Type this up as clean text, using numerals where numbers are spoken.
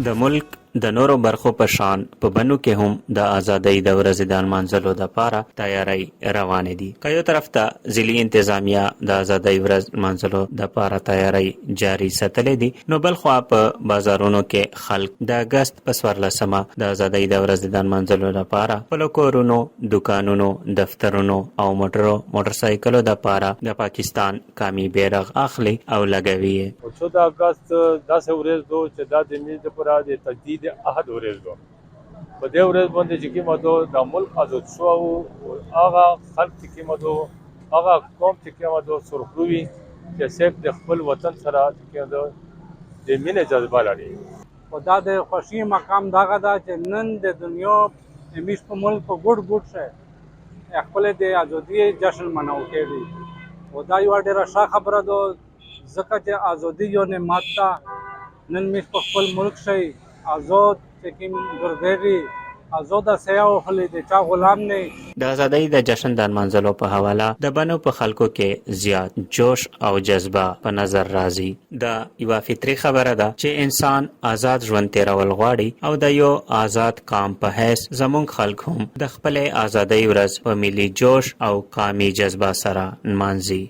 د ملک د نورو برخو په شان په بنو کې هم د ازادۍ د ورځې د نمانځلو دپاره تیاری روانې دي. که یو طرف ته ضلعي انتظامیه د ازادۍ ورځ نمانځلو دپاره تیاری جاري ساتلې دي، نو بل خوا په بازارونو کې خلک د اګست په 14مه د ازادۍ د ورځې د نمانځلو دپاره خپلو کورونو، دوکانونو، دفترونو او موټرسایکلو دپاره د پاکستان قومي بیرغ اخلي او لګوي یې. 14 اګست داسې ورځ ده چې دا د ملت لپاره د تجدید عهد ورځ ده. په دې ورځ باندې چې کومه ده د ملک آزاد شو او هغه خلک چې کومه ده هغه قوم چې کومه ده سرخروي چې صرف د خپل وطن سره چې کومه ده د مینې جذبه لري. خو دا د خوښي مقام دغه ده چې نن د دنیا زموږ په ملک په ګوټ ګوټ شه خپل د ازادۍ جشن مناو کېږي. او دا یوه ډېره ښه خبره ده ځکه چې ازادي یو نعمت ده. نن موږ په خپل ملک شئ آزاد چې کوم ګرځېږي آزاده سیه وخلي د چا غلام نه. د ازادۍ د جشن د نمانځلو په حواله د بنو په خلکو کې زیات جوش او جذبه په نظر راځي. دا یوه فطري خبره ده چې انسان آزاد ژوند تیرول غواړي او د یو آزاد قام په حیث زموږ خلک هم د خپلې ازادۍ ورځ په ملي جوش او قومي جذبه سره نمانځي.